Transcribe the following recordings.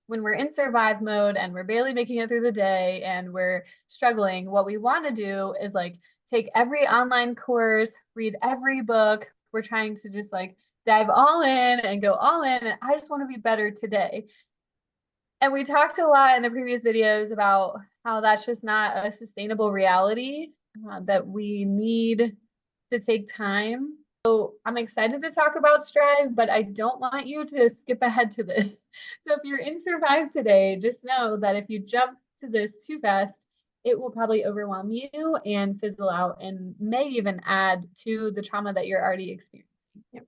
when we're in survive mode and we're barely making it through the day and we're struggling, what we want to do is like take every online course, read every book. We're trying to just like dive all in and go all in. And I just want to be better today. And we talked a lot in the previous videos about how that's just not a sustainable reality, that we need to take time. So I'm excited to talk about Strive, but I don't want you to skip ahead to this. So if you're in Survive today, just know that if you jump to this too fast, it will probably overwhelm you and fizzle out and may even add to the trauma that you're already experiencing. Yep.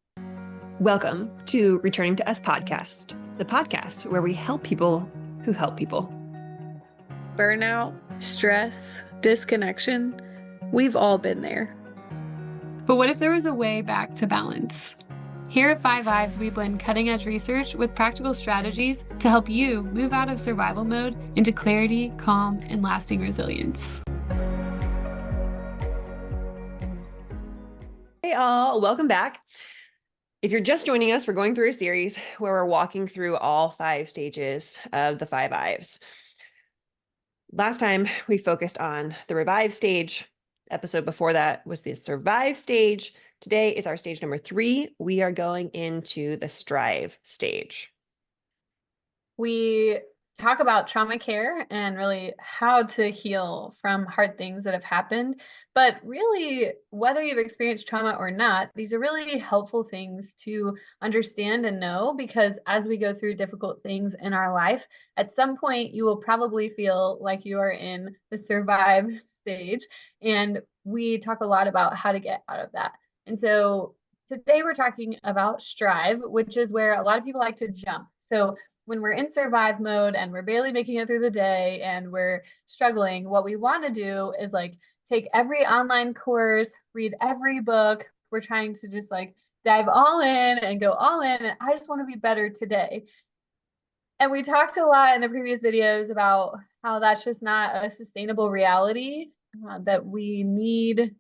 Welcome to Returning to Us podcast, the podcast where we help people who help people. Burnout, stress, disconnection, we've all been there. But what if there was a way back to balance? Here at Five Ives, we blend cutting-edge research with practical strategies to help you move out of survival mode into clarity, calm, and lasting resilience. Hey all, welcome back. If you're just joining us, we're going through a series where we're walking through all 5 stages of the 5 Ives. Last time we focused on the revive stage. Episode before that was the survive stage. Today is our stage number 3. We are going into the strive stage. We talk about trauma care and really how to heal from hard things that have happened. But really, whether you've experienced trauma or not, these are really helpful things to understand and know, because as we go through difficult things in our life, at some point you will probably feel like you are in the survive stage. And we talk a lot about how to get out of that. And so today we're talking about strive, which is where a lot of people like to jump. So when we're in survive mode and we're barely making it through the day and we're struggling, what we want to do is like take every online course, read every book. We're trying to just like dive all in and go all in. And I just want to be better today. And we talked a lot in the previous videos about how that's just not a sustainable reality, that we need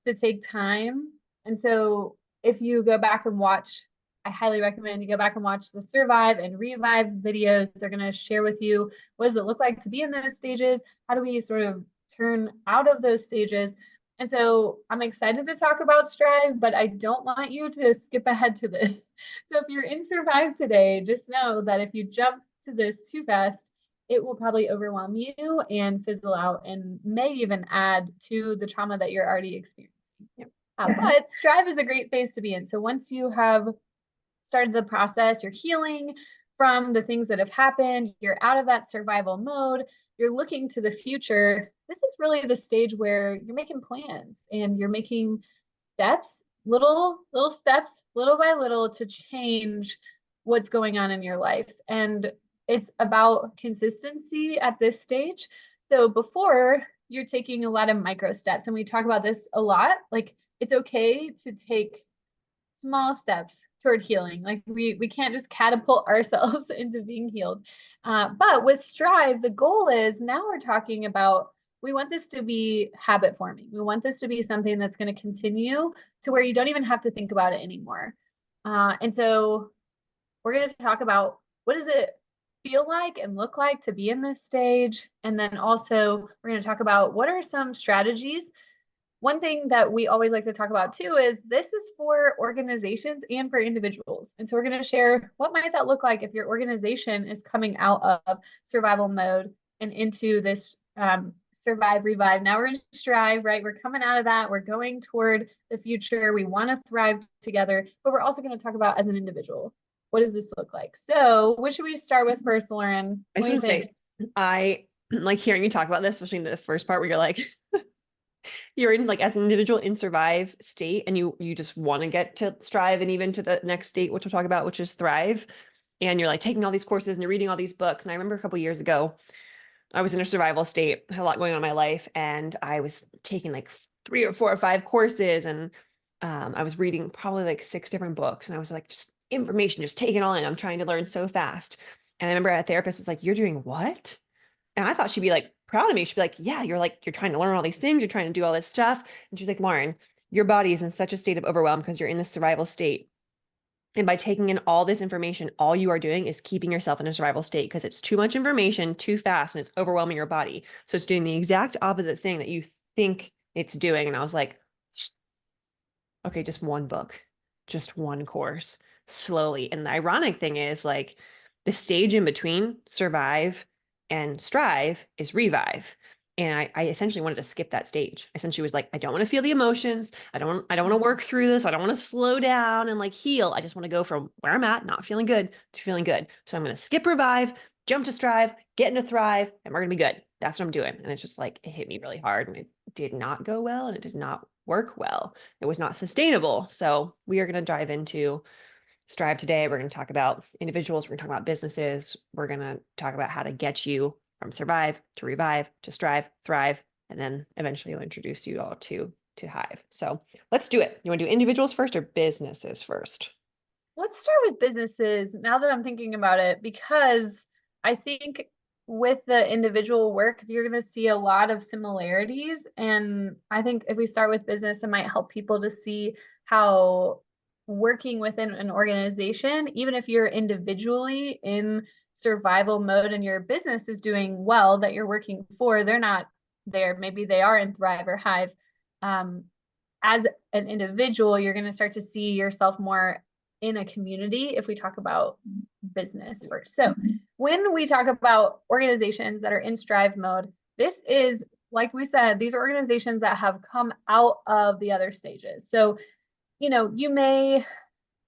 to take time. And so if you go back and watch, I highly recommend you go back and watch the survive and revive videos. They're going to share with you, what does it look like to be in those stages? How do we sort of turn out of those stages? And so I'm excited to talk about strive, but I don't want you to skip ahead to this. So if you're in survive today, just know that if you jump to this too fast, it will probably overwhelm you and fizzle out and may even add to the trauma that you're already experiencing. Yep. But strive is a great phase to be in. So once you have started the process, you're healing from the things that have happened, you're out of that survival mode, you're looking to the future. This is really the stage where you're making plans and you're making steps, little steps, little by little, to change what's going on in your life. And it's about consistency at this stage. So before, you're taking a lot of micro steps, and we talk about this a lot. Like, it's okay to take small steps toward healing. Like we can't just catapult ourselves into being healed. But with strive, the goal is, now we're talking about, we want this to be habit forming. We want this to be something that's going to continue to where you don't even have to think about it anymore. And so we're going to talk about, what does it feel like and look like to be in this stage? And then also we're going to talk about, what are some strategies. One thing that we always like to talk about too is, this is for organizations and for individuals. And so we're going to share, what might that look like if your organization is coming out of survival mode and into this survive, revive. Now we're in strive, right? We're coming out of that. We're going toward the future. We want to thrive together, but we're also going to talk about, as an individual, what does this look like? So what should we start with first, Lauren? I just want to say, I like hearing you talk about this, especially in the first part where you're like, you're in, like, as an individual in survive state, and you just want to get to strive and even to the next state, which we'll talk about, which is thrive. And you're like taking all these courses and you're reading all these books. And I remember a couple years ago, I was in a survival state, had a lot going on in my life, and I was taking like 3 or 4 or 5 courses, and I was reading probably like 6 different books, and I was like, just information, just taking it all in. I'm trying to learn so fast. And I remember a therapist was like, "You're doing what?" And I thought she'd be like proud of me. She'd be like, "Yeah, you're trying to learn all these things. You're trying to do all this stuff." And she's like, "Lauren, your body is in such a state of overwhelm because you're in this survival state. And by taking in all this information, all you are doing is keeping yourself in a survival state because it's too much information too fast and it's overwhelming your body. So it's doing the exact opposite thing that you think it's doing. And I was like, okay, just one book, just one course, slowly. And the ironic thing is, like, the stage in between survive and strive is revive. And I essentially wanted to skip that stage. I essentially was like, I don't want to feel the emotions. I don't want to work through this. I don't want to slow down and like heal. I just want to go from where I'm at, not feeling good, to feeling good. So I'm going to skip revive, jump to strive, get into thrive, and we're going to be good. That's what I'm doing. And it's just like, it hit me really hard and it did not go well and it did not work well. It was not sustainable. So we are going to dive into Strive today. We're going to talk about individuals. We're going to talk about businesses. We're going to talk about how to get you from survive to revive to strive, thrive, and then eventually we'll introduce you all to Hive. So let's do it. You want to do individuals first or businesses first? Let's start with businesses now that I'm thinking about it, because I think with the individual work, you're going to see a lot of similarities. And I think if we start with business, it might help people to see how working within an organization, even if you're individually in survival mode and your business is doing well that you're working for, they're not there. Maybe they are in Thrive or Hive. As an individual, you're going to start to see yourself more in a community if we talk about business first. So when we talk about organizations that are in strive mode, this is, like we said, these are organizations that have come out of the other stages. So, you may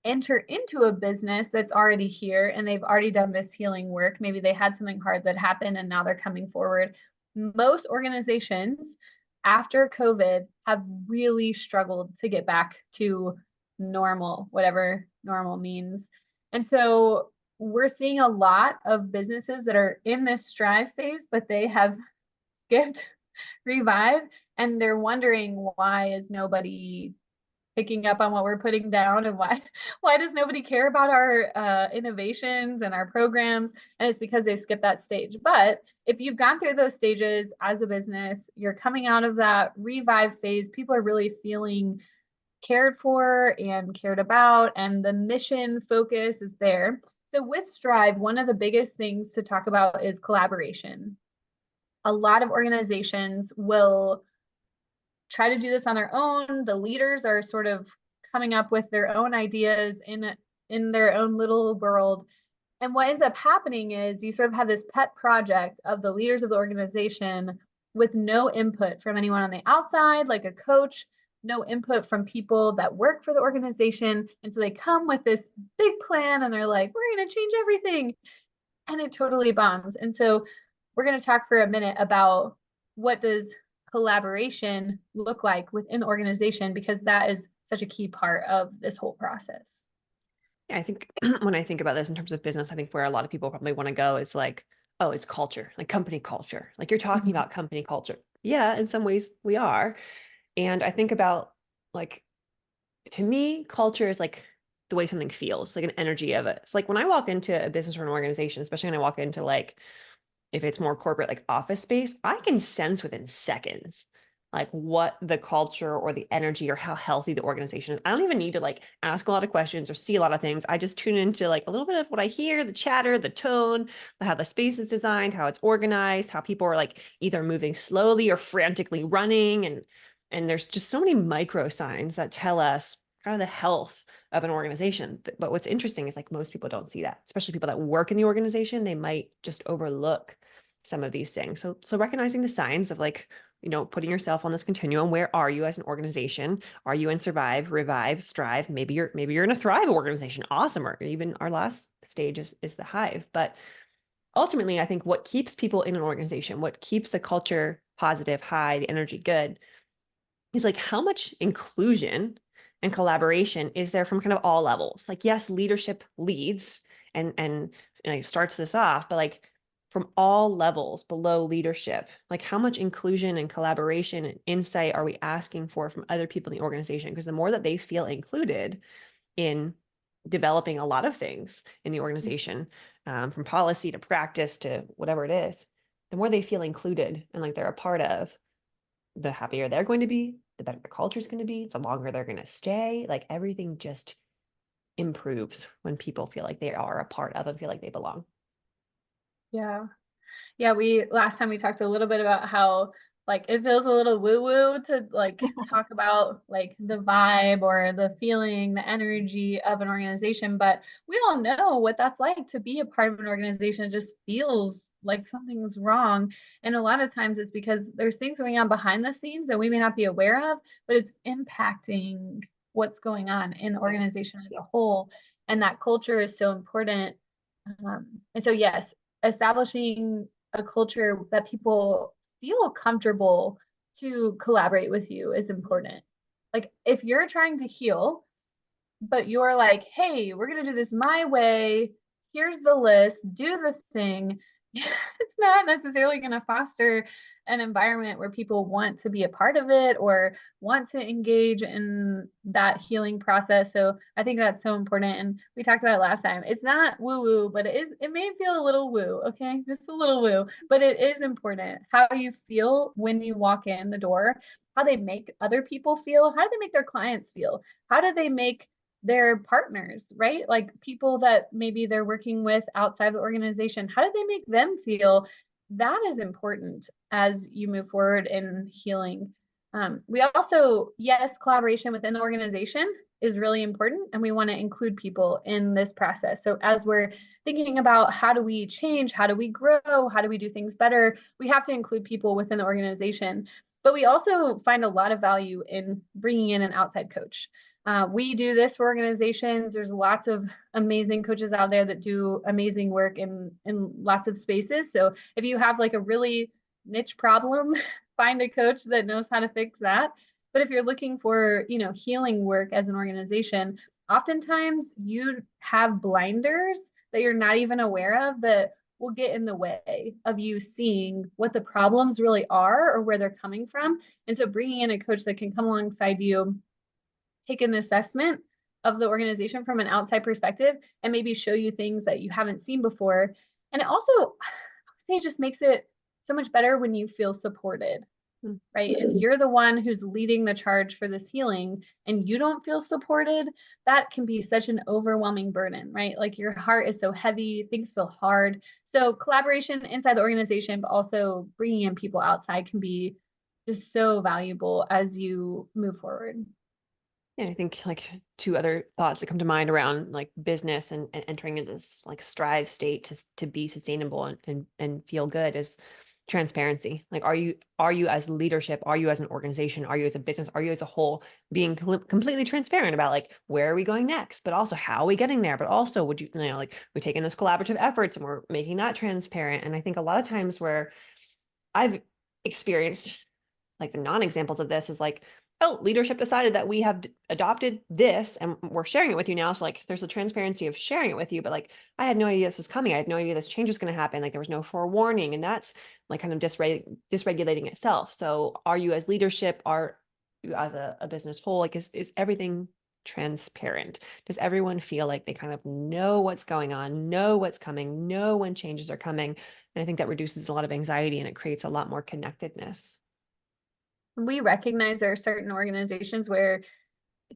enter into a business that's already here and they've already done this healing work. Maybe they had something hard that happened and now they're coming forward. Most organizations after COVID have really struggled to get back to normal, whatever normal means. And so we're seeing a lot of businesses that are in this strive phase, but they have skipped revive and they're wondering, why is nobody picking up on what we're putting down, and why does nobody care about our innovations and our programs? And it's because they skipped that stage. But if you've gone through those stages as a business, you're coming out of that revive phase, people are really feeling cared for and cared about, and the mission focus is there. So with Strive, one of the biggest things to talk about is collaboration. A lot of organizations will try to do this on their own. The leaders are sort of coming up with their own ideas in their own little world. And what ends up happening is you sort of have this pet project of the leaders of the organization with no input from anyone on the outside, like a coach, no input from people that work for the organization. And so they come with this big plan and they're like, we're going to change everything. And it totally bombs. And so we're going to talk for a minute about what does collaboration look like within the organization, because that is such a key part of this whole process. Yeah, I think when I think about this in terms of business, I think where a lot of people probably want to go is like, oh, it's culture, like company culture. Like you're talking about company culture. Yeah, in some ways we are. And I think about, like, to me, culture is like the way something feels, like an energy of it. It's like when I walk into a business or an organization, especially when I walk into, like, if it's more corporate, like office space, I can sense within seconds like what the culture or the energy or how healthy the organization is. I don't even need to like ask a lot of questions or see a lot of things. I just tune into like a little bit of what I hear, the chatter, the tone, how the space is designed, how it's organized, how people are like either moving slowly or frantically running. And there's just so many micro signs that tell us kind of the health of an organization. But what's interesting is like most people don't see that, especially people that work in the organization. They might just overlook some of these things. So recognizing the signs of, like, putting yourself on this continuum. Where are you as an organization? Are you in survive, revive, strive? Maybe you're in a thrive organization. Awesome. Or even our last stage is the hive. But ultimately, I think what keeps people in an organization, what keeps the culture positive, high, the energy good, is like how much inclusion and collaboration is there from kind of all levels. Like, yes, leadership leads and starts this off, but like from all levels below leadership, like how much inclusion and collaboration and insight are we asking for from other people in the organization? Because the more that they feel included in developing a lot of things in the organization, from policy to practice to whatever it is, the more they feel included and like they're a part of, the happier they're going to be, the better the culture is going to be, the longer they're going to stay. Like everything just improves when people feel like they are a part of and feel like they belong. Yeah. Yeah, last time we talked a little bit about how like it feels a little woo-woo to like talk about like the vibe or the feeling, the energy of an organization, but we all know what that's like to be a part of an organization. It just feels like something's wrong. And a lot of times it's because there's things going on behind the scenes that we may not be aware of, but it's impacting what's going on in the organization as a whole. And that culture is so important. And so, yes, establishing a culture that people feel comfortable to collaborate with you is important. Like, if you're trying to heal, but you're like, hey, we're going to do this my way. Here's the list, do the thing. It's not necessarily going to foster an environment where people want to be a part of it or want to engage in that healing process. So I think that's so important. And we talked about it last time. It's not woo woo, but it may feel a little woo, okay? Just a little woo, but it is important how you feel when you walk in the door, how they make other people feel, how do they make their clients feel? How do they make their partners, right? Like people that maybe they're working with outside the organization, how do they make them feel? That is important as you move forward in healing. We also, yes, collaboration within the organization is really important, and we want to include people in this process. So as we're thinking about how do we change, how do we grow, how do we do things better, we have to include people within the organization. But we also find a lot of value in bringing in an outside coach. We do this for organizations. There's lots of amazing coaches out there that do amazing work in lots of spaces. So if you have like a really niche problem, find a coach that knows how to fix that. But if you're looking for, healing work as an organization, oftentimes you have blinders that you're not even aware of that will get in the way of you seeing what the problems really are or where they're coming from. And so bringing in a coach that can come alongside you, take an assessment of the organization from an outside perspective and maybe show you things that you haven't seen before. And it also, I would say, just makes it so much better when you feel supported, right? If you're the one who's leading the charge for this healing and you don't feel supported, that can be such an overwhelming burden, right? Like your heart is so heavy, things feel hard. So collaboration inside the organization, but also bringing in people outside can be just so valuable as you move forward. And I think like two other thoughts that come to mind around like business and entering into this like strive state to be sustainable and feel good is transparency. Like, are you as leadership, are you as an organization, are you as a business, are you as a whole being completely transparent about like, where are we going next, but also how are we getting there? But also would like we're taking those collaborative efforts and we're making that transparent. And I think a lot of times where I've experienced like the non-examples of this is like, oh, leadership decided that we have adopted this and we're sharing it with you now. So like there's a transparency of sharing it with you, but like I had no idea this was coming. I had no idea this change was going to happen. Like there was no forewarning, and that's like kind of dysregulating itself. So are you as leadership, are you as a business whole, like is everything transparent? Does everyone feel like they kind of know what's going on, know what's coming, know when changes are coming? And I think that reduces a lot of anxiety and it creates a lot more connectedness. We recognize there are certain organizations where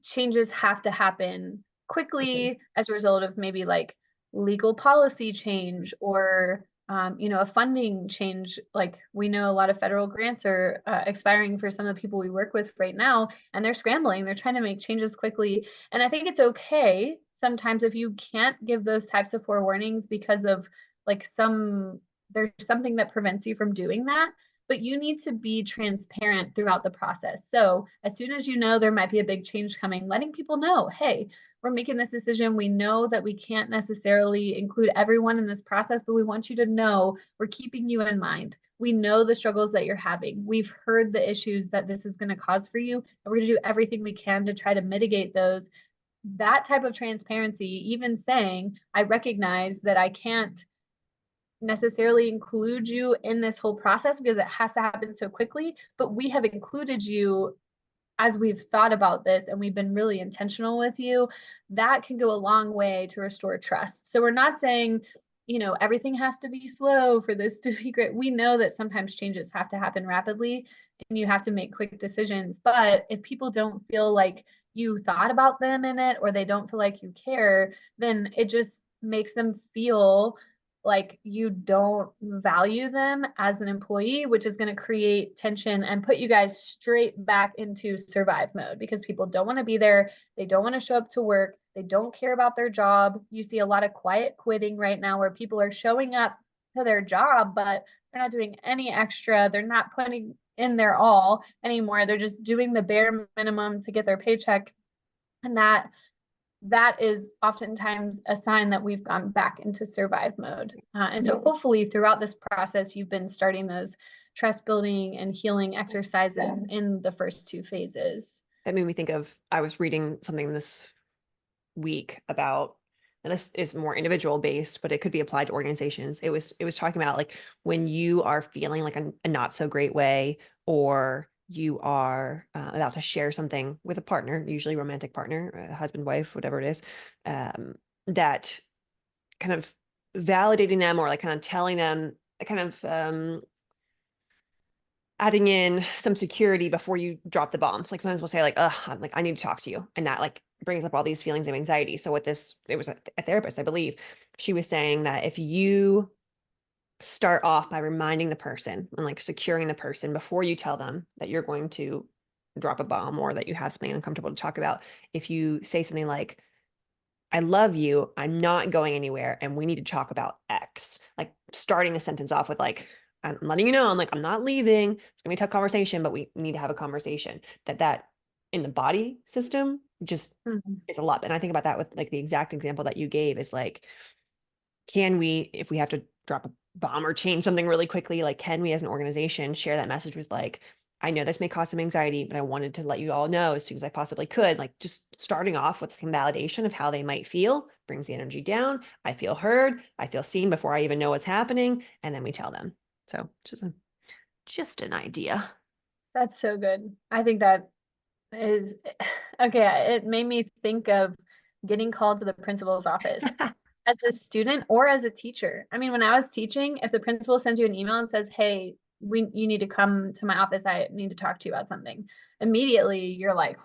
changes have to happen quickly as a result of maybe like legal policy change or a funding change. Like we know a lot of federal grants are expiring for some of the people we work with right now, and they're scrambling. They're trying to make changes quickly. And I think it's okay sometimes if you can't give those types of forewarnings because of like there's something that prevents you from doing that, but you need to be transparent throughout the process. So as soon as you know there might be a big change coming, letting people know, hey, we're making this decision. We know that we can't necessarily include everyone in this process, but we want you to know we're keeping you in mind. We know the struggles that you're having. We've heard the issues that this is going to cause for you, and we're going to do everything we can to try to mitigate those. That type of transparency, even saying, I recognize that I can't necessarily include you in this whole process because it has to happen so quickly, but we have included you as we've thought about this and we've been really intentional with you. That can go a long way to restore trust. So we're not saying, everything has to be slow for this to be great. We know that sometimes changes have to happen rapidly and you have to make quick decisions. But if people don't feel like you thought about them in it, or they don't feel like you care, then it just makes them feel like you don't value them as an employee, which is going to create tension and put you guys straight back into survive mode because people don't want to be there. They don't want to show up to work. They don't care about their job. You see a lot of quiet quitting right now where people are showing up to their job, but they're not doing any extra. They're not putting in their all anymore. They're just doing the bare minimum to get their paycheck. And that is oftentimes a sign that we've gone back into survive mode. And so hopefully throughout this process, you've been starting those trust building and healing exercises in the first two phases. That made me think of, I was reading something this week about, and this is more individual based, but it could be applied to organizations. It was talking about like when you are feeling like a not so great way, or you are about to share something with a partner, usually romantic partner, husband, wife, whatever it is, that kind of validating them or like kind of telling them, kind of adding in some security before you drop the bombs. Like sometimes we'll say like, I'm like, I need to talk to you. And that like brings up all these feelings of anxiety. So what this, it was a therapist, I believe, she was saying that if you start off by reminding the person and like securing the person before you tell them that you're going to drop a bomb or that you have something uncomfortable to talk about, if you say something like, I love you, I'm not going anywhere, and we need to talk about X. Like starting a sentence off with like, I'm letting you know, I'm like, I'm not leaving. It's gonna be a tough conversation, but we need to have a conversation. That in the body system just is a lot. And I think about that with like the exact example that you gave is like, can we, if we have to drop a bomb or change something really quickly, like can we as an organization share that message with like, I know this may cause some anxiety, but I wanted to let you all know as soon as I possibly could. Like just starting off with some validation of how they might feel brings the energy down. I feel heard. I feel seen before I even know what's happening. And then we tell them. So just an idea. That's so good. I think that is okay. It made me think of getting called to the principal's office as a student or as a teacher. I mean, when I was teaching, if the principal sends you an email and says, "Hey, you need to come to my office. I need to talk to you about something," immediately you're like,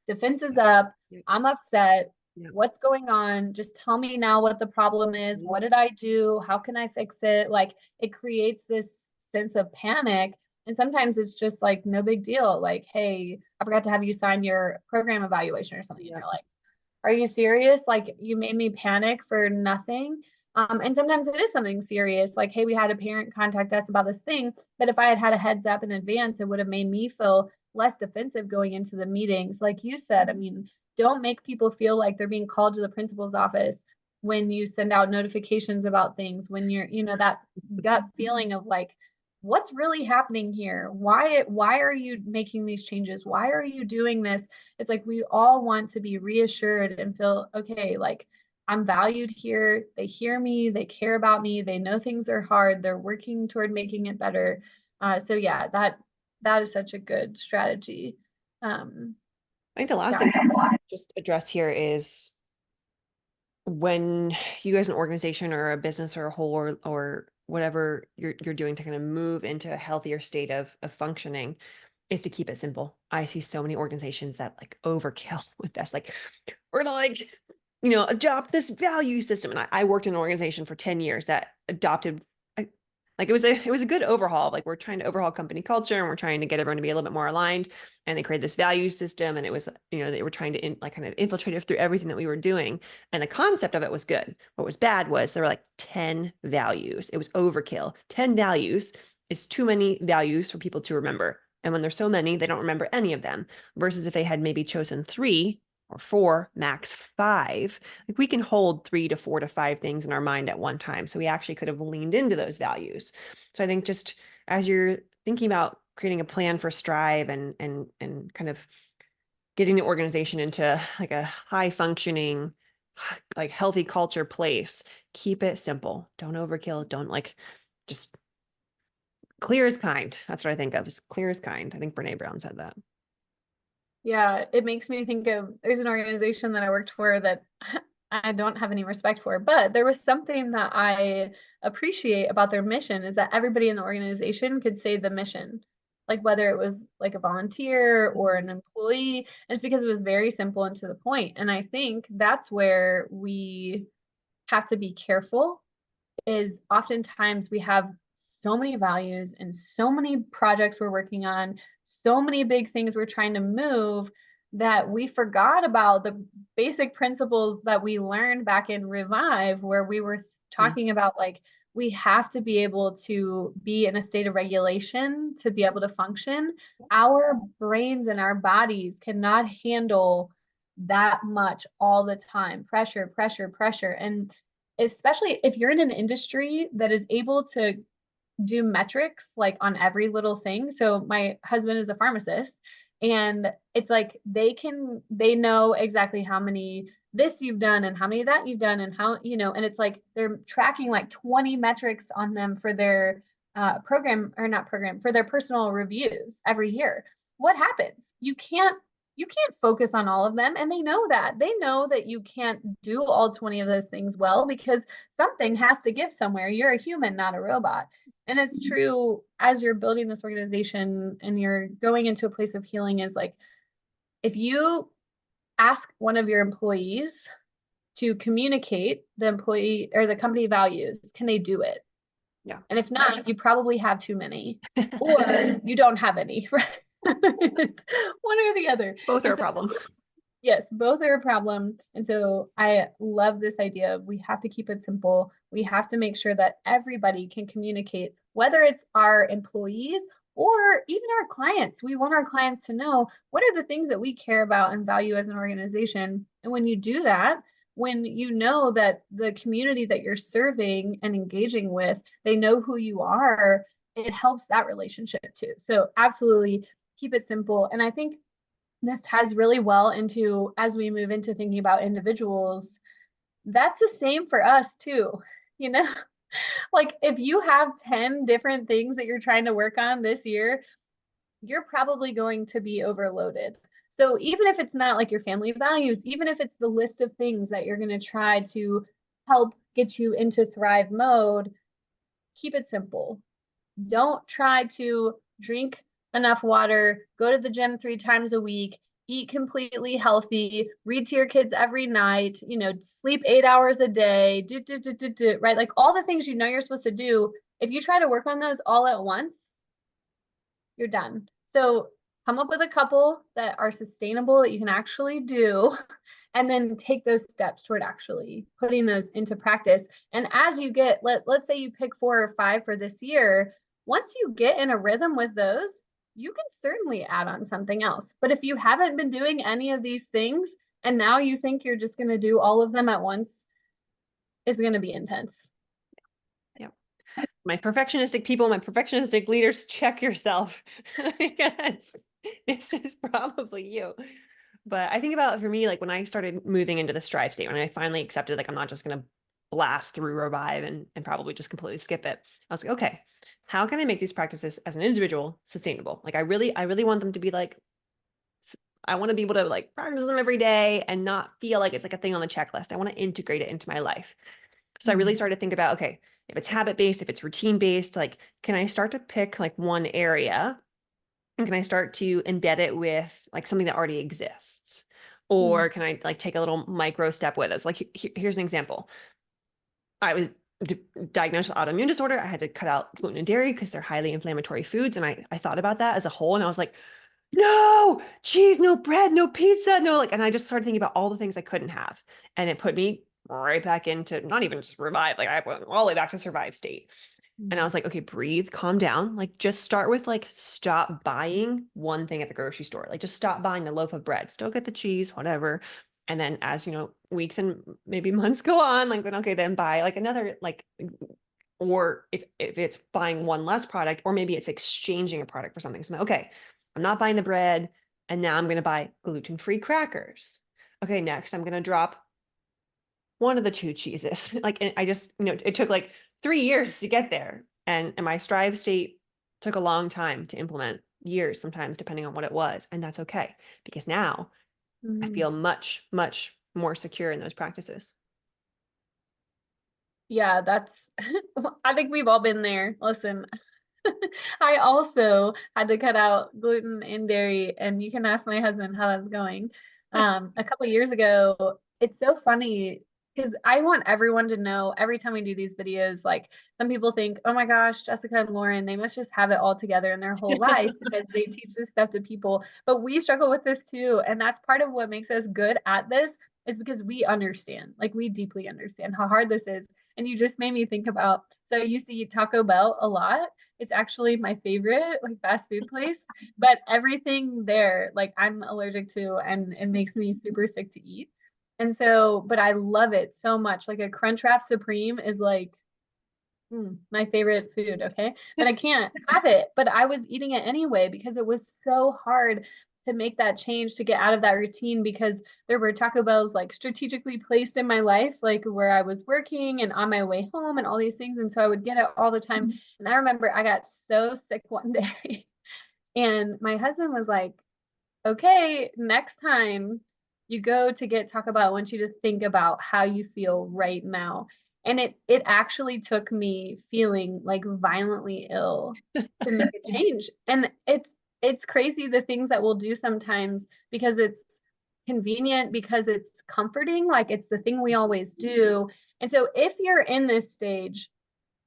defense is up. I'm upset. Yeah. What's going on? Just tell me now what the problem is. What did I do? How can I fix it? Like it creates this sense of panic. And sometimes it's just like no big deal. Like, hey, I forgot to have you sign your program evaluation or something. And you're like, are you serious? Like you made me panic for nothing. And sometimes it is something serious. Like, hey, we had a parent contact us about this thing. But if I had had a heads up in advance, it would have made me feel less defensive going into the meetings. Like you said, I mean, don't make people feel like they're being called to the principal's office when you send out notifications about things, when you're, that gut feeling of like, what's really happening here? Why are you making these changes? Why are you doing this? It's like we all want to be reassured and feel okay, like I'm valued here. They hear me, they care about me, they know things are hard, they're working toward making it better. So yeah, that is such a good strategy. I think the last thing to just address here is when you as an organization or a business or a whole or whatever you're doing to kind of move into a healthier state of functioning is to keep it simple. I see so many organizations that like overkill with this. Like we're gonna like, adopt this value system. And I worked in an organization for 10 years that adopted like it was a good overhaul. Like we're trying to overhaul company culture and we're trying to get everyone to be a little bit more aligned. And they created this value system, and it was, they were trying to kind of infiltrate it through everything that we were doing. And the concept of it was good. What was bad was there were like 10 values. It was overkill. 10 values is too many values for people to remember. And when there's so many, they don't remember any of them. Versus if they had maybe chosen 3 or 4, max 5, like we can hold 3 to 4 to 5 things in our mind at one time. So we actually could have leaned into those values. So I think just as you're thinking about creating a plan for Strive and kind of getting the organization into like a high functioning, like healthy culture place, keep it simple. Don't overkill. Don't like just clear is kind. That's what I think of, is clear is kind. I think Brene Brown said that. Yeah, it makes me think of, there's an organization that I worked for that I don't have any respect for, but there was something that I appreciate about their mission is that everybody in the organization could say the mission. like whether it was like a volunteer or an employee. And it's because it was very simple and to the point. And I think that's where we have to be careful, is oftentimes we have so many values and so many projects we're working on, so many big things we're trying to move, that we forgot about the basic principles that we learned back in Revive, where we were talking about like we have to be able to be in a state of regulation to be able to function. Our brains and our bodies cannot handle that much all the time. Pressure, pressure, pressure. And especially if you're in an industry that is able to do metrics like on every little thing. So my husband is a pharmacist, and it's like they know exactly how many this you've done and how many that you've done and how, and it's like they're tracking like 20 metrics on them for their program, or not program, for their personal reviews every year. What happens? You can't focus on all of them, and they know that. They know that you can't do all 20 of those things well, because something has to give somewhere. You're a human, not a robot. And it's true as you're building this organization and you're going into a place of healing, is like if you ask one of your employees to communicate the employee or the company values, can they do it? Yeah. And if not, you probably have too many, or you don't have any, right? One or the other. Both are And a so, problem. yes, both are a problem. And so I love this idea of we have to keep it simple. We have to make sure that everybody can communicate, whether it's our employees or even our clients. We want our clients to know what are the things that we care about and value as an organization. And when you do that, when you know that the community that you're serving and engaging with, they know who you are, it helps that relationship too. So absolutely keep it simple. And I think this ties really well into, as we move into thinking about individuals, that's the same for us too. You know, like if you have 10 different things that you're trying to work on this year, you're probably going to be overloaded. So even if it's not like your family values, even if it's the list of things that you're going to try to help get you into thrive mode, keep it simple. Don't try to drink enough water, go to the gym 3 times a week, eat completely healthy, read to your kids every night, sleep 8 hours a day, right? Like all the things you're supposed to do. If you try to work on those all at once, you're done. So come up with a couple that are sustainable that you can actually do, and then take those steps toward actually putting those into practice. And as you get, let's say you pick 4 or 5 for this year, once you get in a rhythm with those, you can certainly add on something else. But if you haven't been doing any of these things and now you think you're just going to do all of them at once, it's going to be intense. Yeah. My perfectionistic people, my perfectionistic leaders, check yourself. Because this is probably you. But I think about, for me, like when I started moving into the strive state, when I finally accepted, like, I'm not just going to blast through Revive and probably just completely skip it. I was like, okay, how can I make these practices as an individual sustainable? Like I really want them to be like, I want to be able to like practice them every day and not feel like it's like a thing on the checklist. I want to integrate it into my life. So I really started to think about, okay, if it's habit-based, if it's routine-based, like, can I start to pick like one area and can I start to embed it with like something that already exists? Or can I like take a little micro step with it? So, like, here's an example. I was diagnosed with autoimmune disorder. I had to cut out gluten and dairy because they're highly inflammatory foods. And I thought about that as a whole. And I was like, no cheese, no bread, no pizza, no, like, and I just started thinking about all the things I couldn't have. And it put me right back into not even just Revive, like I went all the way back to survive state. And I was like, okay, breathe, calm down. Like just start with like, stop buying one thing at the grocery store. Like just stop buying the loaf of bread. Still get the cheese, whatever. And then as weeks and maybe months go on, like then, okay, then buy like another, like, or if it's buying one less product, or maybe it's exchanging a product for something. So, okay, I'm not buying the bread, and now I'm going to buy gluten-free crackers. Okay, next I'm going to drop one of the 2 cheeses. Like, and I just, it took like 3 years to get there. And my strive state took a long time to implement, years sometimes, depending on what it was. And that's okay, because now I feel much, much more secure in those practices. Yeah, that's, I think we've all been there. Listen, I also had to cut out gluten and dairy, and you can ask my husband how that's going. A couple years ago, it's so funny because I want everyone to know every time we do these videos, like some people think, oh my gosh, Jessica and Lauren, they must just have it all together in their whole life because they teach this stuff to people. But we struggle with this too. And that's part of what makes us good at this is because we understand, like we deeply understand how hard this is. And you just made me think about, so I used to eat Taco Bell a lot. It's actually my favorite like fast food place, but everything there like I'm allergic to and it makes me super sick to eat. And so, but I love it so much. Like a Crunchwrap Supreme is like my favorite food, okay? But I can't have it. But I was eating it anyway because it was so hard to make that change to get out of that routine because there were Taco Bells like strategically placed in my life, like where I was working and on my way home and all these things. And so I would get it all the time. And I remember I got so sick one day and my husband was like, okay, next time you go to get Taco Bell, I want you to think about how you feel right now. And it actually took me feeling like violently ill to make a change. And it's crazy the things that we'll do sometimes because it's convenient, because it's comforting, like it's the thing we always do. And so if you're in this stage,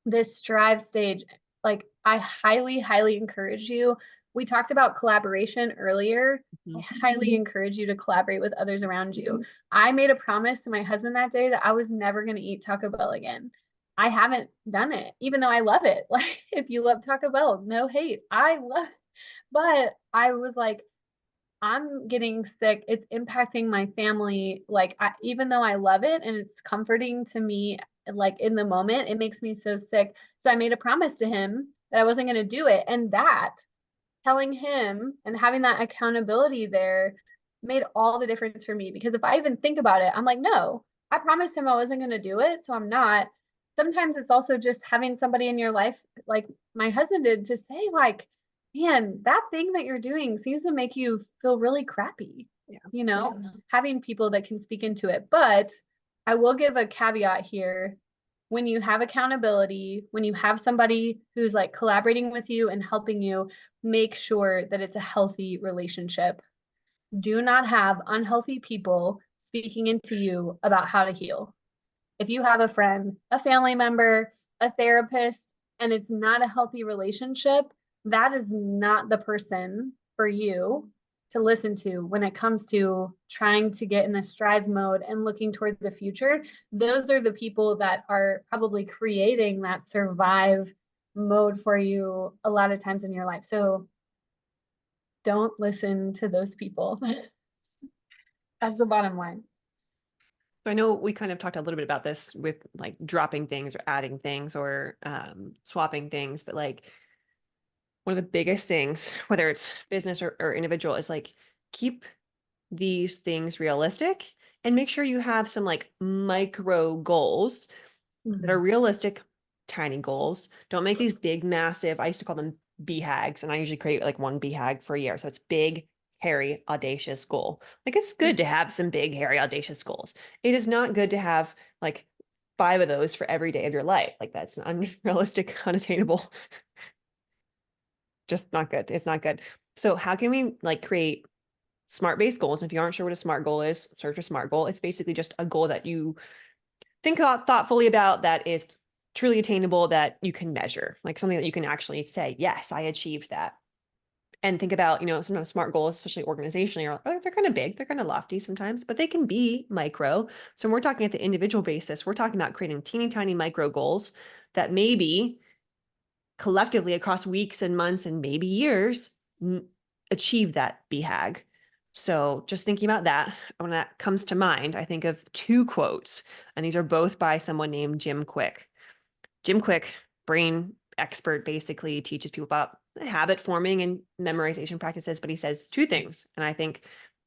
this strive stage, like I highly, highly encourage you. We talked about collaboration earlier. I highly encourage you to collaborate with others around you. I made a promise to my husband that day that I was never going to eat Taco Bell again. I haven't done it, even though I love it. Like, if you love Taco Bell, no hate. I love it. But I was like, I'm getting sick. It's impacting my family. Like, even though I love it and it's comforting to me, like in the moment, it makes me so sick. So I made a promise to him that I wasn't going to do it. And that telling him and having that accountability there made all the difference for me. Because if I even think about it, I'm like, no, I promised him I wasn't going to do it. So I'm not. Sometimes it's also just having somebody in your life, like my husband did, to say, like, man, that thing that you're doing seems to make you feel really crappy. Yeah. Having people that can speak into it. But I will give a caveat here. When you have accountability, when you have somebody who's like collaborating with you and helping you, make sure that it's a healthy relationship. Do not have unhealthy people speaking into you about how to heal. If you have a friend, a family member, a therapist, and it's not a healthy relationship, that is not the person for you to listen to when it comes to trying to get in the strive mode and looking toward the future. Those are the people that are probably creating that survive mode for you a lot of times in your life. So don't listen to those people. That's the bottom line. So I know we kind of talked a little bit about this with like dropping things or adding things or swapping things, but like one of the biggest things, whether it's business or individual, is like keep these things realistic and make sure you have some like micro goals that are realistic, tiny goals. Don't make these big, massive, I used to call them BHAGs, and I usually create like one BHAG for a year. So it's big, hairy, audacious goal. Like it's good to have some big, hairy, audacious goals. It is not good to have like 5 of those for every day of your life. Like that's unrealistic, unattainable. Just not good. It's not good. So how can we like create SMART-based goals? And if you aren't sure what a SMART goal is, search a SMART goal. It's basically just a goal that you think thoughtfully about, that is truly attainable, that you can measure, like something that you can actually say, yes, I achieved that. And think about, sometimes SMART goals, especially organizationally, they're kind of big, they're kind of lofty sometimes, but they can be micro. So when we're talking at the individual basis, we're talking about creating teeny tiny micro goals that maybe collectively across weeks and months and maybe years achieve that BHAG. So just thinking about that, when that comes to mind, I think of 2 quotes, and these are both by someone named Jim Kwik. Jim Kwik, brain expert, basically teaches people about habit forming and memorization practices, but he says 2 things, and I think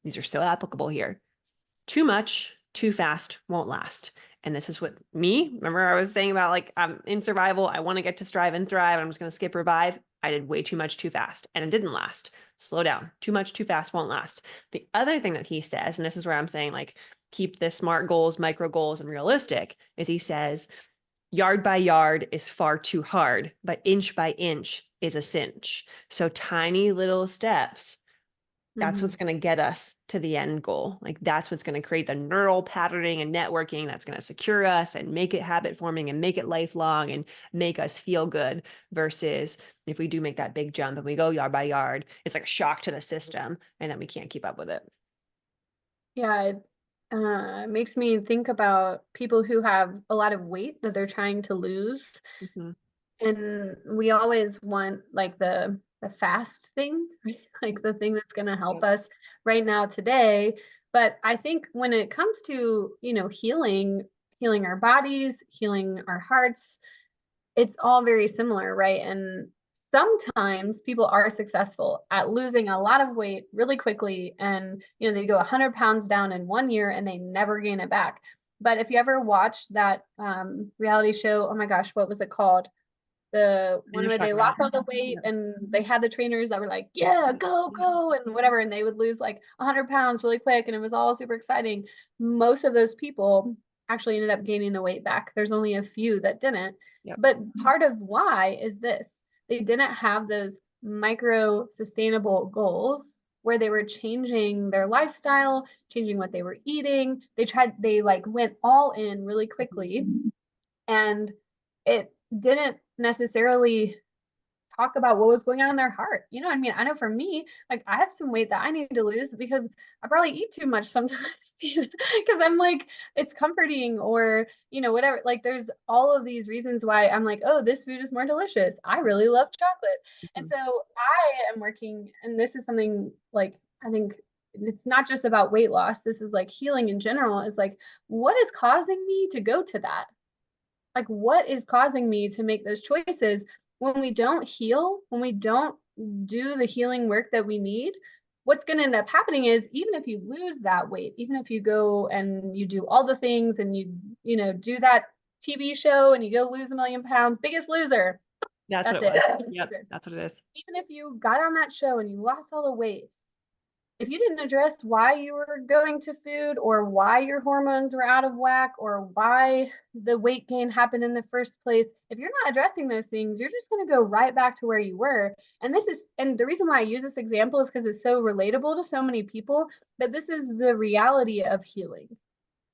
these are so applicable here. Too much, too fast won't last. And this is what remember I was saying about like, I'm in survival. I want to get to strive and thrive. I'm just going to skip revive. I did way too much too fast and it didn't last. Slow down. Too much too fast won't last. The other thing that he says, and this is where I'm saying like, keep the SMART goals, micro goals, and realistic, is he says, yard by yard is far too hard, but inch by inch is a cinch. So tiny little steps, that's what's going to get us to the end goal. Like that's what's going to create the neural patterning and networking that's going to secure us and make it habit forming and make it lifelong and make us feel good, versus if we do make that big jump and we go yard by yard, it's like a shock to the system and then we can't keep up with it. Yeah, it makes me think about people who have a lot of weight that they're trying to lose. Mhm. And we always want like the fast thing, right? Like the thing that's going to help Yep. us right now today. But I think when it comes to, healing our bodies, healing our hearts, it's all very similar, right? And sometimes people are successful at losing a lot of weight really quickly, and they go 100 pounds down in 1 year and they never gain it back. But if you ever watched that reality show, oh my gosh, what was it called? The And one you're where they talking about, lost all the weight and they had the trainers that were like, yeah, go, and whatever. And they would lose like 100 pounds really quick. And it was all super exciting. Most of those people actually ended up gaining the weight back. There's only a few that didn't. Yep. But part of why is this: they didn't have those micro sustainable goals where they were changing their lifestyle, changing what they were eating. They like went all in really quickly, and it didn't necessarily talk about what was going on in their heart. You know what I mean? I know for me, like I have some weight that I need to lose because I probably eat too much sometimes because I'm like, it's comforting, or, whatever. Like there's all of these reasons why I'm like, oh, this food is more delicious. I really love chocolate. And Mhm. so I am working, and this is something like, I think it's not just about weight loss. This is like healing in general, is like, what is causing me to go to that? Like, what is causing me to make those choices? When we don't heal, when we don't do the healing work that we need, what's going to end up happening is, even if you lose that weight, even if you go and you do all the things and you do that TV show and you go lose 1 million pounds, Biggest Loser, That's what that's it it. was. Yep. That's what it is. Even if you got on that show and you lost all the weight, if you didn't address why you were going to food, or why your hormones were out of whack, or why the weight gain happened in the first place, if you're not addressing those things, you're just going to go right back to where you were. And the reason why I use this example is because it's so relatable to so many people, that this is the reality of healing.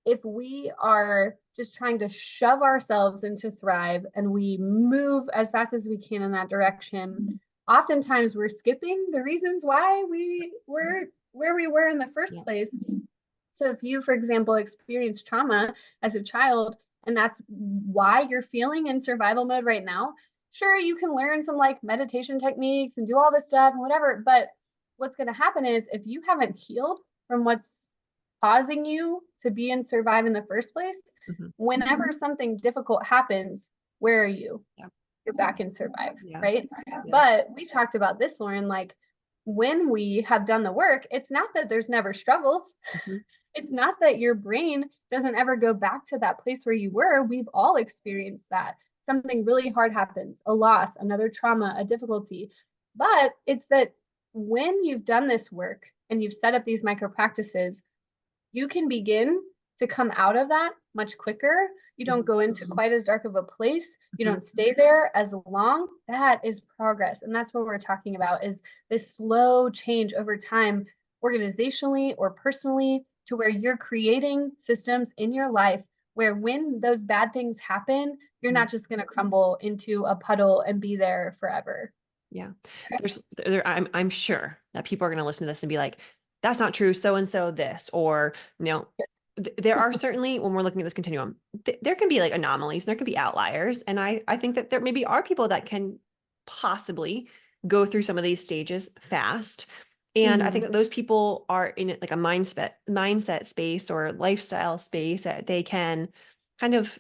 If we are just trying to shove ourselves into Thrive and we move as fast as we can in that direction, oftentimes we're skipping the reasons why we were where we were in the first place. So if you, for example, experienced trauma as a child, and that's why you're feeling in survival mode right now, sure, you can learn some like meditation techniques and do all this stuff and whatever. But what's going to happen is, if you haven't healed from what's causing you to be in survive in the first place, Mhm. whenever something difficult happens, where are you? Yeah. You're back in survive, Yeah. right? Yeah. But we talked about this, Lauren, like when we have done the work, it's not that there's never struggles. Mhm. It's not that your brain doesn't ever go back to that place where you were. We've all experienced that. Something really hard happens, a loss, another trauma, a difficulty. But it's that when you've done this work and you've set up these micro practices, you can begin to come out of that much quicker. You don't go into quite as dark of a place. You don't stay there as long. That is progress. And that's what we're talking about, is this slow change over time, organizationally or personally, to where you're creating systems in your life where when those bad things happen, you're not just going to crumble into a puddle and be there forever. Yeah. I'm sure that people are going to listen to this and be like, that's not true. So and so this, or, there are certainly, when we're looking at this continuum, there can be like anomalies, and there can be outliers. And I think that there maybe are people that can possibly go through some of these stages fast. And I think that those people are in like a mindset space or lifestyle space that they can kind of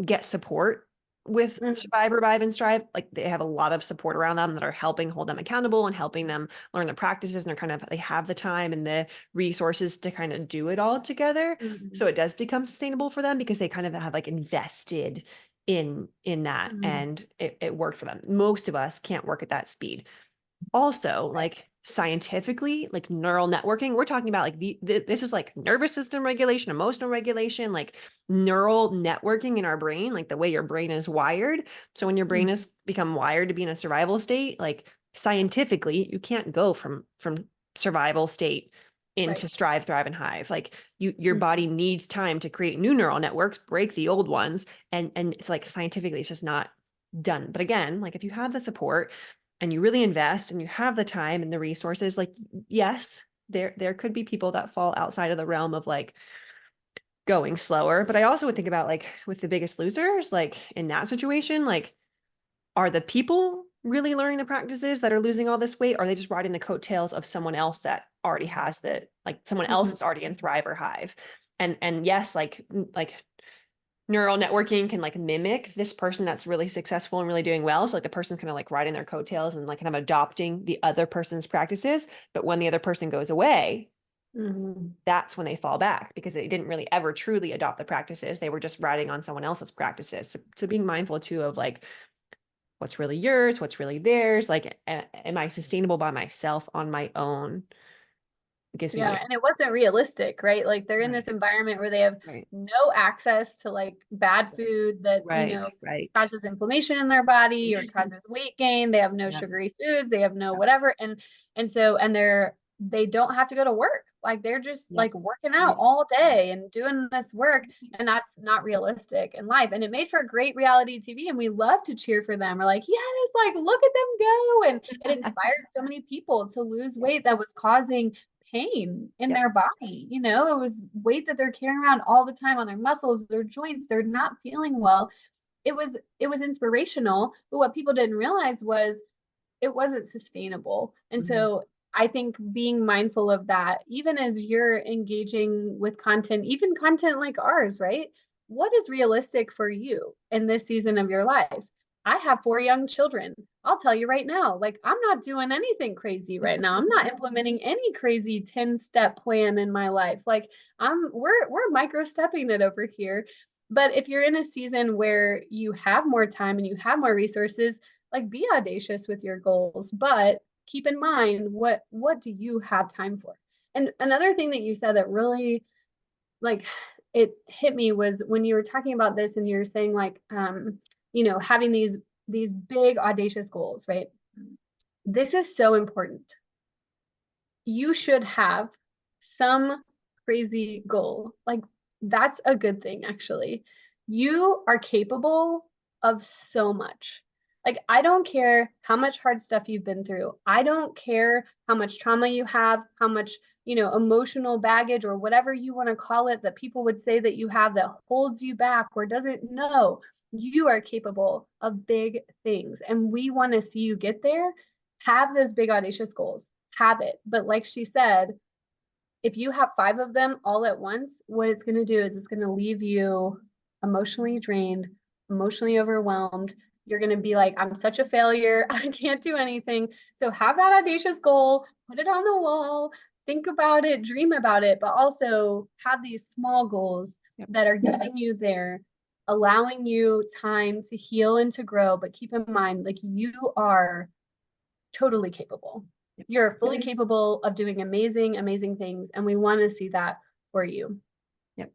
get support with Survive, Revive, and Strive. Like they have a lot of support around them that are helping hold them accountable and helping them learn the practices, and they have the time and the resources to kind of do it all together. So it does become sustainable for them because they kind of have like invested in that, and it worked for them. Most of us can't work at that speed. also like scientifically, like neural networking, we're talking about like this is like nervous system regulation, emotional regulation, like neural networking in our brain, like the way your brain is wired. So when your brain has become wired to be in a survival state, like scientifically, you can't go from survival state into Right. strive, thrive, and hive. Like your body needs time to create new neural networks, break the old ones, and it's like scientifically, it's just not done. But again, like if you have the support and you really invest and you have the time and the resources, like yes, there could be people that fall outside of the realm of like going slower. But I also would think about like with the biggest losers, like in that situation, like are the people really learning the practices that are losing all this weight? Or are they just riding the coattails of someone else that already has the, like someone else that's already in Thrive or Hive? And yes, like neural networking can like mimic this person that's really successful and really doing well. So like the person's kind of like riding their coattails and like kind of adopting the other person's practices. But when the other person goes away, that's when they fall back because they didn't really ever truly adopt the practices. They were just riding on someone else's practices. So being mindful too of like what's really yours, what's really theirs. Like, am I sustainable by myself on my own? It gives me Yeah, and it wasn't realistic, right? Like they're in this environment where they have right, no access to like bad food that, right, right. causes inflammation in their body or causes weight gain. They have no Yeah, sugary foods, they have no yeah, whatever. And they don't have to go to work. Like they're just yeah, like working out right. all day and doing this work, and that's not realistic in life. And it made for great reality TV, and we love to cheer for them. We're like, yes, like look at them go. And it inspired so many people to lose weight that was causing pain in Yep. their body. It was weight that they're carrying around all the time on their muscles, their joints. They're not feeling well. It was inspirational, but what people didn't realize was it wasn't sustainable. And Mhm. so I think being mindful of that, even as you're engaging with content, even content like ours, right? What is realistic for you in this season of your life? I have 4 young children. I'll tell you right now, like I'm not doing anything crazy right now. I'm not implementing any crazy 10-step plan in my life. Like we're micro stepping it over here. But if you're in a season where you have more time and you have more resources, like be audacious with your goals, but keep in mind what do you have time for. And another thing that you said that really like it hit me was when you were talking about this and you're saying like having these big audacious goals, right? This is so important. You should have some crazy goal. Like that's a good thing, actually. You are capable of so much. Like, I don't care how much hard stuff you've been through. I don't care how much trauma you have, how much, emotional baggage or whatever you want to call it that people would say that you have that holds you back or doesn't know. You are capable of big things. And we want to see you get there. Have those big, audacious goals, have it. But like she said, if you have 5 of them all at once, what it's going to do is it's going to leave you emotionally drained, emotionally overwhelmed. You're going to be like, I'm such a failure. I can't do anything. So have that audacious goal, put it on the wall, think about it, dream about it, but also have these small goals that are getting you there, allowing you time to heal and to grow. But keep in mind, like you are totally capable. You're fully capable of doing amazing, amazing things. And we want to see that for you. Yep.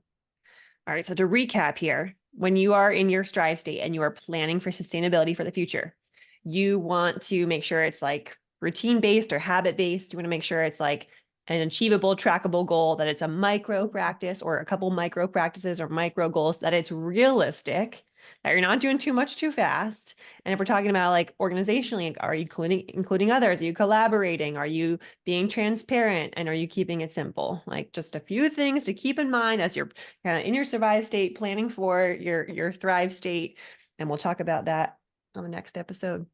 All right. So to recap here, when you are in your strive state and you are planning for sustainability for the future, you want to make sure it's like routine based or habit based. You want to make sure it's like an achievable, trackable goal, that it's a micro practice or a couple micro practices or micro goals, that it's realistic, that you're not doing too much too fast. And if we're talking about like organizationally, are you including others? Are you collaborating? Are you being transparent? And are you keeping it simple? Like just a few things to keep in mind as you're kind of in your survive state, planning for your thrive state. And we'll talk about that on the next episode.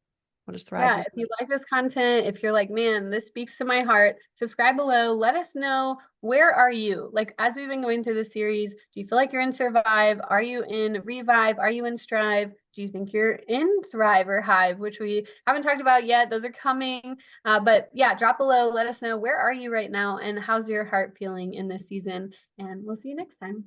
We'll just thrive. Yeah, if you like this content, if you're like, man, this speaks to my heart, subscribe below. Let us know, where are you? Like, as we've been going through the series, do you feel like you're in Survive? Are you in Revive? Are you in Strive? Do you think you're in Thrive or Hive, which we haven't talked about yet? Those are coming. But yeah, drop below. Let us know, where are you right now? And how's your heart feeling in this season? And we'll see you next time.